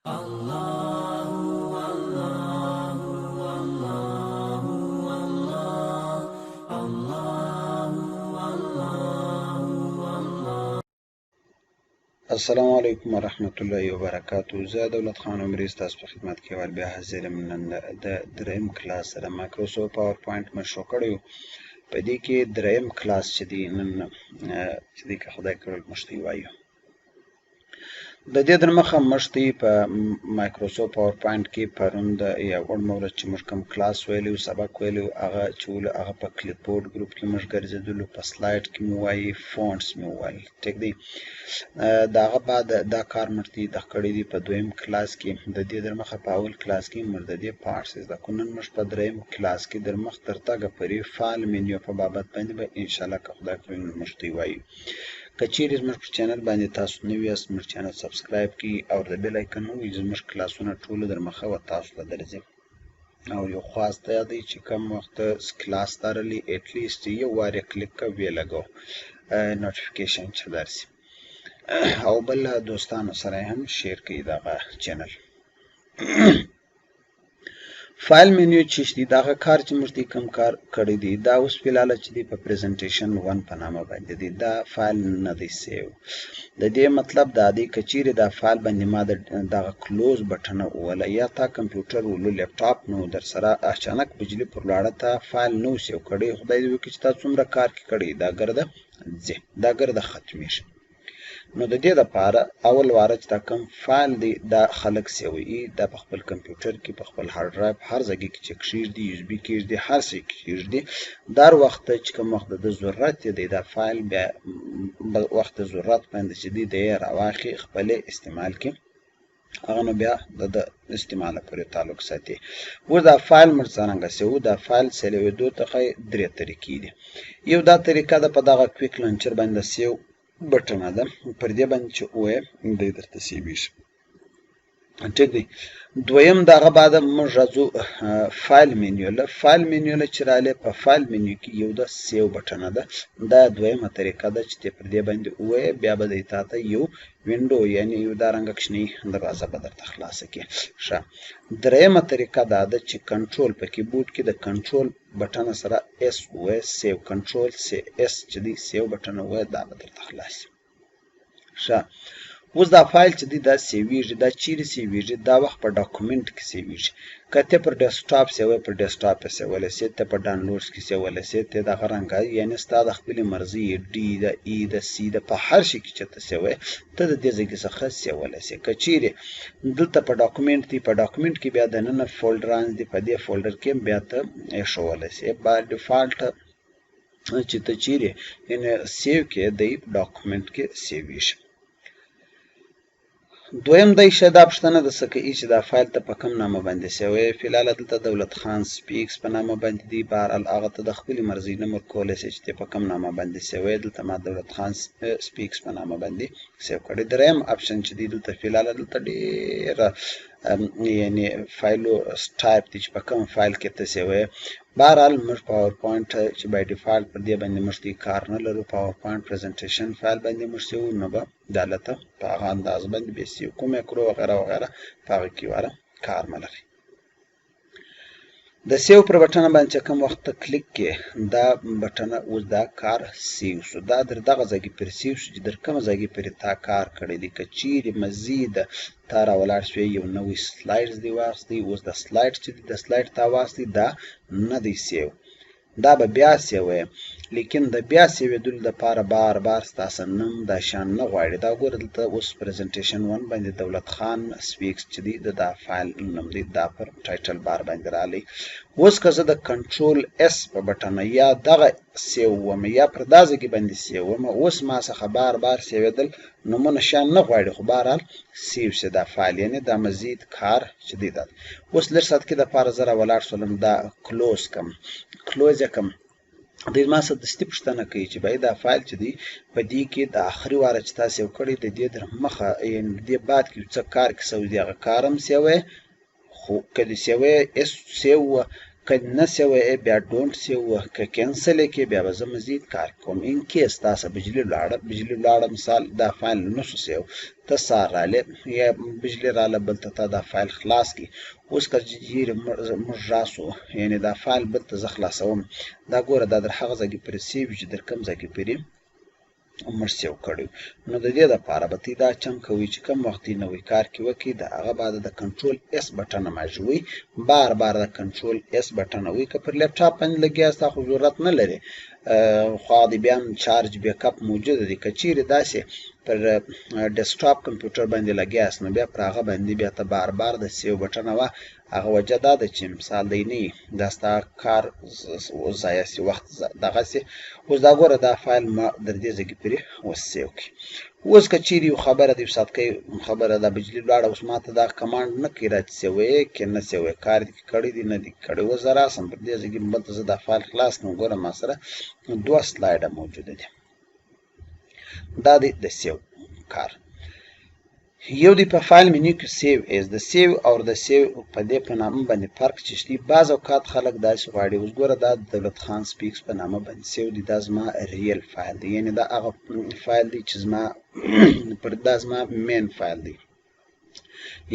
السلام علیکم ورحمت الله وبرکاتو. زه دولت خان عمری ستاسو په خدمت کې ور بیا حاضر یم. نن د دریم کلاس سره مایکروسافټ پاورپوینټ مشروع کړی یو. په دې کې دریم کلاس چې دی نن چې دی که خدای کړل موږ ته یې وایو. د دې در مخه موږ ته په مایکروسافټ پاورپوینټ کې پرون د یو وړمه ورځ چې موږ کوم کلاس ویلی و سبق ویلی و هغه چې ولو هغه په کلیپ بورډ ګروپ کې موږ ګرځېدلو، په سلایډ کې مو وایي، فونټس مې وویل. ټیک دی. د هغه بعد دا کار موږ ته یې کړی دی په دویم کلاس کې. د دې در مخه په اول کلاس کې موږ د دې پارټس زده کړو. نن موږ په دریم کلاس کې در مخ تر تګه پورې فایل منیو په بابت باندې به انشاءالله که خدای کړي نو موږ ته یې وایو. که چیرې زموږ په چینل باندې تاسو نوي یاست، زموږ چینل سبسکرایب کړئ او د بیل ایکن ووهئ. زموږ کلاسونه ټول در مخه و تاسو ته درځي. او یو خاص دا دی چې کوم وخت کلاس ترلی اټلیسټ یو وار یې کلیک که ویې لګوه نوټیفیکیشن چې درسي، او بل دوستانو سره هم شیر کړئ دغه چینل. فایل منیو چې دی دغه کار چې موږ دې کوم کار کړی دی دا اوس فلحاله چې دی په پریزنټیشن 1 په نامه باندې دی. دا فایل نه دی سیو. د دې مطلب دا دی که چیرې دا فایل باندې ما دغه کلوز بټنه ووهله یا تا کمپیوټر ولو لیپټاپ نو در سره اچانک بجلي پر ولاړه تا فایل نو سیو کړی، خدای دې وکړي چې تا څومره کار کې کړی دا ګرده ځي، دا ګرده ختمیږي. نو د دې دپاره اول واره چې دا کوم فایل دی دا خلک سیوي، دا په خپل کمپیوټر کې په خپل هارډ ډرایو هر ځای کې چې کښېږدي، یو اس بي کښېږدي، هر څه کې کښېږدي. دا وخت چې کوم وخت د ضرورت دی دا فایل بیا وخت ضرورت باندې چې دی د یې راواخلي خپلې استعمال کې، هغه نو بیا د استعماله پورې تعلق ساتي. اوس دا فایل موږ څرنګه سیو؟ دا فایل سیوېدو څخه درې طریقې دي. یو دا طریقه ده په دغه کویک لانچر باندې سیو بټنه ده، پر دې باندې چې ووایه دی درته سیویږي. ټیک دی. دویم د هغه بعد موږ راځو فایل منیو له. فایل منیو له چې راغلی په فایل منیو کې یو د سیو بټنه ده. دا دویمه طریقه ده چې تی پر دې باندې ووایه بیا به دی تا ته یو وینډو یعنې یو دا رنګه کوچنۍ دروازه به درته خلاصه کړي. ښه. دریمه طریقه دا ده چې کنټرول په کیبورډ کې د کنټرول بټنه سره اس ووایه، سیو کنټرول سی اس چې دی سیو بټنه ووایه دا به درته خلاصي. ښه. اوس دا فایل چې دی دا سیویږي، دا چیرې سیویږي؟ دا وخت په ډاکومنټ کې سیویږي. که ته پر ډیسکټاپ سیوی پر ډیسکټاپ یې سیولی سې، ته په ډاونلوډز کې سیولی سې، ته دغه رنګه یعنې ستا د خپلې مرضي ډي د ای د سی د په هر شي کې چې ته سیوی ته د دې ځای څخه سیولی سې. که چیرې دلته په ډاکومنټ دی، په ډاکومنټ کې بیا دننه فولډران دي، په دې فولډر کې بیا ته ایښولی سې. با ډیفالټ چې ته چیرې یعنې سیو کې دی ډاکومنټ کې سیویږي. دویم دی شه دا پوښتنه د څه کوي چې دا فایل ته په کوم نامه باندې سیوی؟ فلحاله دلته دولت خان سپیکس په نامه باندې دی. بهرحال هغه ته د خپلې مرضۍ نمبر کولی شې چې ته په کوم نامه باندې سیوی. دلته ما دولت خان سپیکس په نامه باندې سیو کړی. دریم اپشن چې دی دلته فلحاله دلته ډېره یعنې فایلو ټایپ دی چې په کوم فایل کې ته سیوی. بهرحال موږ پاورپوینټ چې بای ډیفالټ پر دې باندې موږ ته کار نه لرو، پاورپوینټ پریزنټیشن فایل باندې موږ سیو، نو به دا هلته په هغه اندازه باندې بیا سیو کوم میکرو وغیره وغیره په هغه کې واره کار مه لري. د سیو پر بټنه باندې چې کوم وخت ته کلیک کې دا بټنه اوس دا کار سیو شو. دا در دغه ځای کې پرې سیو شو چې در کومه ځای کې پرې تا کار کړی دی. که چیرې مزید تا راولاړ شوې یو نوی سلایډز دی واخیستی، اوس د سلایډ چې دی د سلایډ تا واخیستی دا نه دی سیو، دا به بیا سیوی. لیکن د بیا سیوېدلو دپاره بار بار ستاسو نوم دا شان نه غواړي. دا ګوره دلته اوس پریزنټیشن 1 باندې دولت خان سپیکس چې دی د دا فایل نوم دی دا پر ټایټل بار باندې راغلی. اوس که زه د کنټرول اس په بټنه یا دغه سیو وم یا پر دا ځای کې باندې سیو وم، اوس ما څخه بار بار سیوېدل نومونه شان نه غواړي، خو بهرحال سیو شي دا فایل، یعنې دا مزید کار چې دی دا. اوس لږ ساعت کې دپاره زه راولاړ شولم دا کلوز کم، کلوز یې کم. دوی ما څه دستي پوښتنه کوي چې باید دا فایل چې دی په دې کې د آخري واره چې تا سیو کړی د دې در مخه یعنې د دې بعد کې څه کار کې سوی دی هغه کار هم سیوی، خو که دې سیوی اس سیو وه که نه سوی بیا ډونټ سیو که کینسل کې بیا به زه مزید کار کوم. ان کیس تاسو بجلی لاړه مثال دا فایل نشو سیو ته سار رالی یا بجلی راله بل ته دا فایل خلاص کی. اوس که چیرې موږ راسو یعنی دا فایل بل ته زه خلاصوم دا ګوره دا در هغه ځای کې پرې سیو چې در کوم ځای کې پرې موږ سیو کړی. نو د دې دپاره به تاسې دا چم کوئ چې کوم وخت یې نوی کار کې وکړئ د هغه بعد د کنټرول اس بټنه ماژوئ بار بار د کنټرول اس بټنه وئ. که پر لیپټاپ باندې لګیا ستا خو ضرورت نه لري خو د بیا هم چارج بیک اپ موجوده دی. که چیرې داسې پر ډیسکټاپ کمپیوټر باندې لګیاست نو بیا پر هغه باندې بیا ته بار بار د سیو بټنه وه. هغه وجه دا ده چې مثال دی نه وي دا ستا کار ضایع سي وخت دغسې. اوس دا ګوره دا فایل ما در دې ځای کې پرې وسیو کړي. اوس که چیرې یو خبره د صدقې خبره دا بجلی لاړه اوس ما ته دا کمانډ نه کوي را چې سیوی که نه سیوی کار دې کړی دی نه دې کړی. اوس زه راسم پر دې ځای کې بلته زه دا فایل خلاص کړم. ګوره ما سره 2 سلایډه موجوده دي. دا دی د سیو کار. یو دی په فایل منیو کې سیو ایز د سیو او د سیو په دې په نامه باندې فرق چې شته. بعض اوقات خلک داسې غواړي اوس ګوره دا د دولت خان سپیکس په نامه باندې سیو دی. دا زما ریل فایل دی یعنی دا هغه فایل دی چې زما پر دا زما مین فایل دی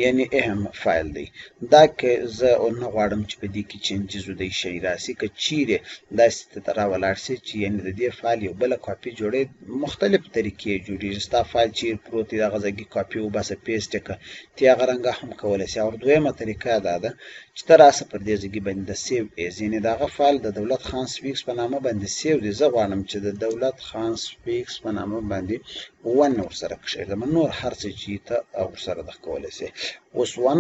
یعنی اهم فایل دی. دا که زه نه غواړم چې په دې کې چینجز ودی شي راسي که چیرې داسې ته راولاړ سي چې یعنی د دې فایل یو بله کاپي جوړوي مختلف طریقې جوړېږي. ستا فایل چیرې پروت دی دغه ځای کې کاپي وباسه پیسټ یې کړه ته هغه رنګه هم کولی سي. او دویمه طریقه دا ده چې ته راسه پر دې ځای کې باندې د سیو ایز یعنی د هغه فایل د دولت خان سپیکس په نامه باندې سیو دی. زه غواړم چې د دولت خان سپیکس په نامه باندې 1 ورسره کښېږدم نور هر څه چې ته ورسره دغه کولی سي. اوس 1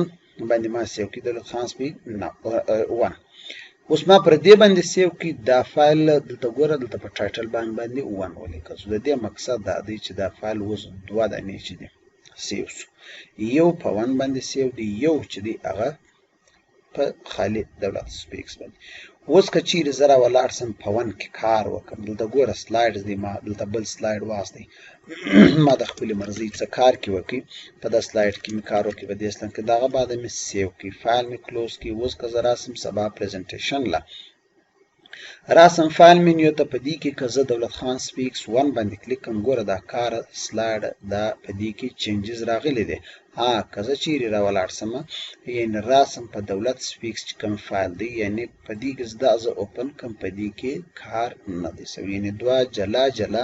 باندې ما سیو کړي دولت خان سپیک نه 1. اوس ما پر دې باندې سیو کړي دا فایل دلته ګوره دلته په ټایټل باندې 1 ولیکل سو. د دې مقصد دا دی چې دا فایل اوس 2 دانې چې دی سیو سو. یو په 1 باندې سیو دی یو چې دی هغه په خالي دولت سپیکس باندې. اوس که چیرې زه راولاړ سم په 1 کې کار وکړم دلته ګوره سلایډز دی ما دلته بل سلایډ واخیستی ما د خپلې مرضۍ څه کار کې وکړي په دا سلایډ کې مې کار وکړي په دې سلن کې د هغه بعد مې سیو کړي فایل مې کلوز کړي. اوس که زه راسم سبا پریزنټیشن له راسم فایل منیو ته په دې کې که زه دولت خان سپیکس 1 باندې کلیک کړم ګوره دا کار سلایډ دا په دې کې چینجز راغلی دی. که زه چیرې راولاړ سمه یعنی راسم په دولت سپیکس چې کوم فایل دی یعنی په دې کې زه اوپن کړم په دې کې کار نه دی سوی یعنی 2 جلا جلا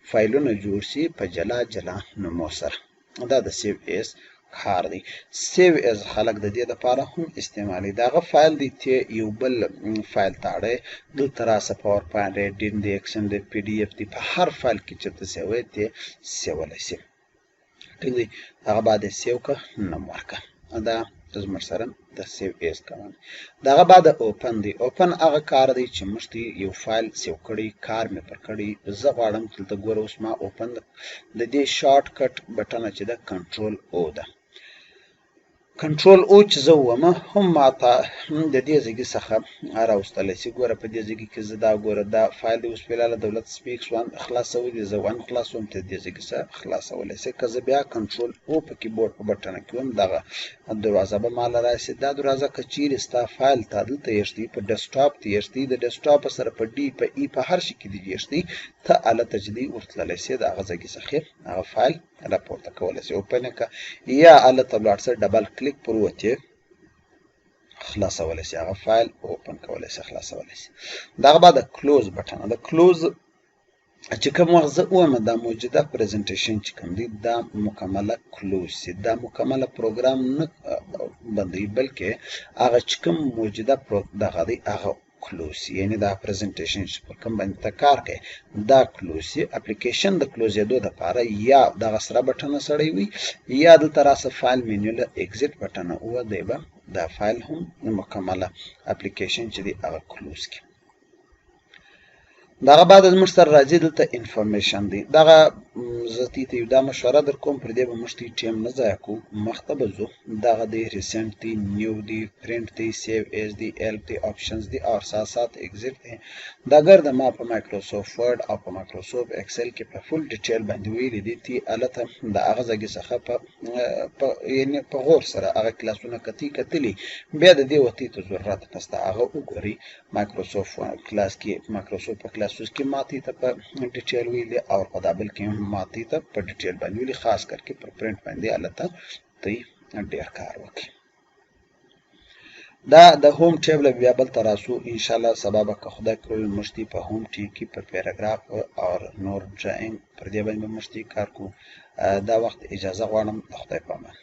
فایلونه جوړ سي په جلا جلا نومو سره. دا د سیو ایز کار دی. سیو ایز خلک د دې دپاره هم استعمالوي. د هغه فایل دی ته یو بل فایل تاړی دلته راسه پاور پوینټ دی ډین دی ایکسن دی پی ډي اف دی په هر فایل کې چې ته سیوی ته سیولی سي. ټیک دی هغه بعد یې سیو که نوم ورکړه. دا زموږ سره د سیو ایز کمان. د هغه بعد اوپن دی. اوپن هغه کار دی چې موږ ته یو فایل سیو کړی کار مې پر کړی. زه غواړم دلته ګوره اوس ما اوپن د دې شارټ کټ بټنه چې ده کنټرول او ده. کنټرول او چې زه وومه هم ما ته د دې ځای څخه راوستلی سي. ګوره په دې ځای کې زه دا ګوره دا فایل دی اوس فعلاله دولت سپیکس 1 خلاصوی دی زه 1 خلاصوم ته دې ځای کې څه خلاصولی سي. که زه بیا کنټرول او په کیبورډ په بټنه کې وم دغه دروازه به ماله راسي. دا دروازه که چیرې ستا فایل ته دلته ایښدي په ډیسکټاپ ته ایښدي د ډیسکټاپ سره په ډي په ای په هر شي کې دې ایښدي ته هلته چې دی ورتللی سي د هغه ځای څخه هغه فایل راپورته کولی سي. اوپن یې که یا هلته ولاړ سه ډبل کلیک پر وتې خلاصولی سي هغه فایل اوپن کولی سي خلاصولی سي. دغه بعد کلوز بټنه د کلوز چې کوم وخت زه ووایم دا موجوده پریزنټیشن چې کوم دی دا مکمله کلوز سي. دا مکمله پروګرام نه بندوي بلکې هغه چې کوم موجوده دغه دی هغه کلوز سي یعنی دا پریزنټیشن چې پر کوم باندې ته کار کوي دا کلوز سي. اپلیکیشن د کلوزېدو دپاره یا دغه سره بټنه سړی وي یا دلته راسه فایل منیو له اکزیټ بټنه ووهدی به دا فایل هم مکمله اپلیکیشن چې دی هغه کلوز کړي. دغه بعد زموږ سره راځي دلته انفارمیشن دی. دغه زه تی ته یو دا مشوره در کوم پر دې به موږ تی ټیم نه ضایع کوو. مخته به ځو. دغه دی ریسنټ دی، نیو دی، پرنټ دی، سیو ایز دی، هیلپ دی، آپشنز دی او ساتھ ساتھ ایگزیټ دی. دا ګرده ما په مایکروسافټ ورډ او په مایکروسافټ ایکسل کې په فول ډیټیل باندې ویلي دي. تی الته د هغه ځای څخه په یعنی په غور سره هغه کلاسونه کتلی بیا د دې وتی ته ضرورت نشته. هغه وګورئ مایکروسافټ کلاس کې مایکروسافټ په کلاسوس کې ماته ته په ډیټیل ویلي او په دابل کې ماته ته په ډیټیل باندې ویلي، خاص کر کې پر پرنٹ باندې الته ته ډیر کار وکړي. دا د هوم ټیبل بیا بل تراسو ان شاء الله سبا به خدای کړو مشتي په هوم ټی کې پر پیراګراف او نور ډراینګ پر دې باندې مشتي کار کو. دا وخت اجازه غواړم، خدای پامان.